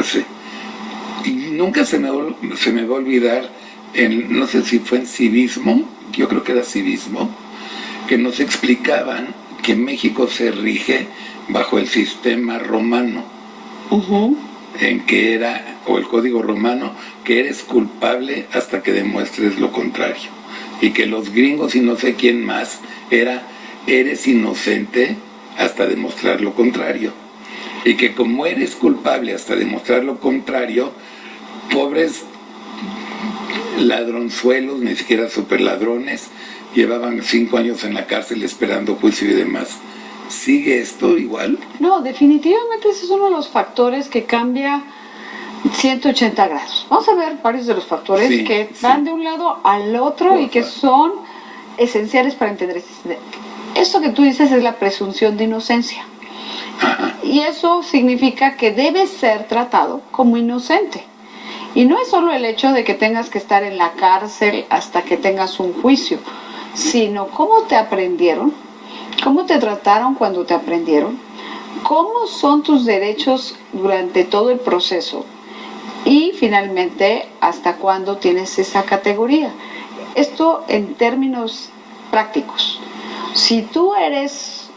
Sí. Y nunca se me va a olvidar, no sé si fue en civismo, yo creo que era civismo, que nos explicaban que México se rige bajo el sistema romano, en que era, o el código romano, que eres culpable hasta que demuestres lo contrario. Y que los gringos y no sé quién más eres inocente hasta demostrar lo contrario. Y que como eres culpable hasta demostrar lo contrario, pobres ladronzuelos, ni siquiera superladrones, llevaban 5 años en la cárcel esperando juicio y demás. ¿Sigue esto igual? No, definitivamente ese es uno de los factores que cambia 180 grados. Vamos a ver varios de los factores que van de un lado al otro y que son esenciales para entender esto que tú dices es la presunción de inocencia. Ajá. Y eso significa que debes ser tratado como inocente. Y no es solo el hecho de que tengas que estar en la cárcel hasta que tengas un juicio, sino cómo te aprendieron, cómo te trataron cuando te aprendieron, cómo son tus derechos durante todo el proceso y finalmente hasta cuándo tienes esa categoría. Esto en términos prácticos. Si tú eres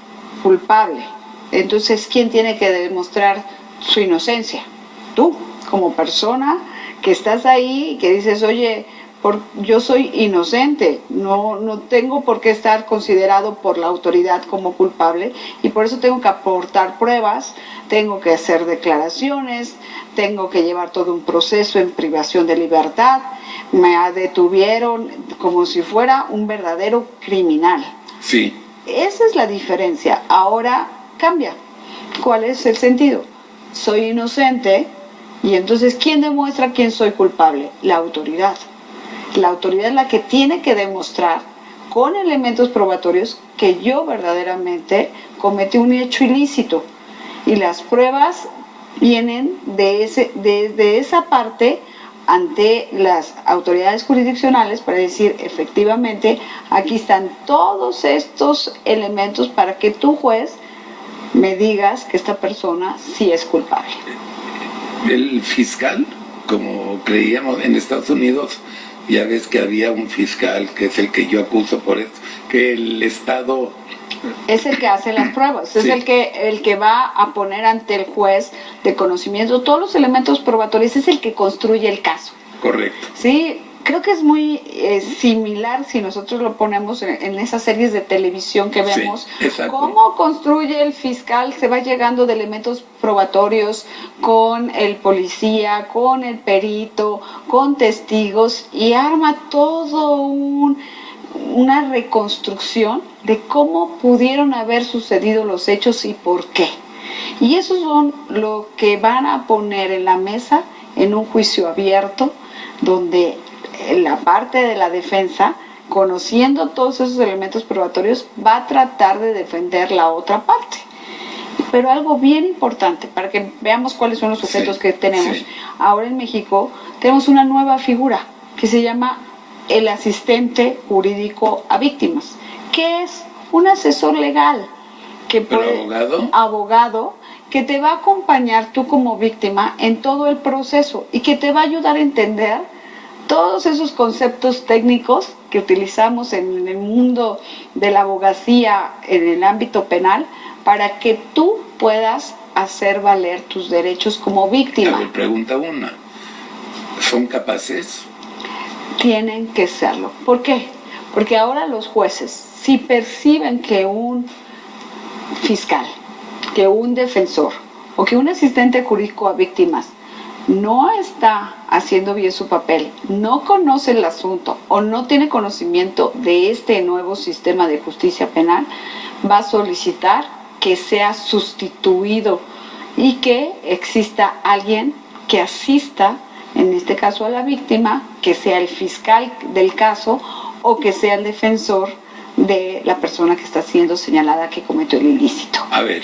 culpable, entonces ¿quién tiene que demostrar su inocencia? Tú, como persona que estás ahí y que dices, oye, yo soy inocente, no tengo por qué estar considerado por la autoridad como culpable y por eso tengo que aportar pruebas, tengo que hacer declaraciones, tengo que llevar todo un proceso en privación de libertad, me detuvieron como si fuera un verdadero criminal. Sí. Esa es la diferencia. Ahora cambia. ¿Cuál es el sentido? Soy inocente y entonces ¿quién demuestra quién soy culpable? La autoridad. La autoridad es la que tiene que demostrar con elementos probatorios que yo verdaderamente cometí un hecho ilícito. Y las pruebas vienen de esa parte ante las autoridades jurisdiccionales para decir, efectivamente, aquí están todos estos elementos para que tú, juez, me digas que esta persona sí es culpable. El fiscal, como creíamos en Estados Unidos, ya ves que había un fiscal que es el que yo acuso por esto, que el Estado es el que hace las pruebas, es el que va a poner ante el juez de conocimiento todos los elementos probatorios, es el que construye el caso. Correcto. Sí, creo que es muy similar si nosotros lo ponemos en esas series de televisión que vemos, cómo construye el fiscal, se va llegando de elementos probatorios con el policía, con el perito, con testigos y arma todo una reconstrucción de cómo pudieron haber sucedido los hechos y por qué. Y eso son lo que van a poner en la mesa en un juicio abierto, donde la parte de la defensa, conociendo todos esos elementos probatorios, va a tratar de defender la otra parte. Pero algo bien importante, para que veamos cuáles son los sujetos que tenemos. Ahora en México tenemos una nueva figura que se llama el asistente jurídico a víctimas, que es un asesor legal, que puede, abogado, que te va a acompañar tú como víctima en todo el proceso y que te va a ayudar a entender todos esos conceptos técnicos que utilizamos en el mundo de la abogacía, en el ámbito penal, para que tú puedas hacer valer tus derechos como víctima. A ver, pregunta una, ¿son capaces? Tienen que serlo. ¿Por qué? Porque ahora los jueces, si perciben que un fiscal, que un defensor o que un asistente jurídico a víctimas no está haciendo bien su papel, no conoce el asunto o no tiene conocimiento de este nuevo sistema de justicia penal, va a solicitar que sea sustituido y que exista alguien que asista, en este caso a la víctima, que sea el fiscal del caso o que sea el defensor de la persona que está siendo señalada que cometió el ilícito. A ver,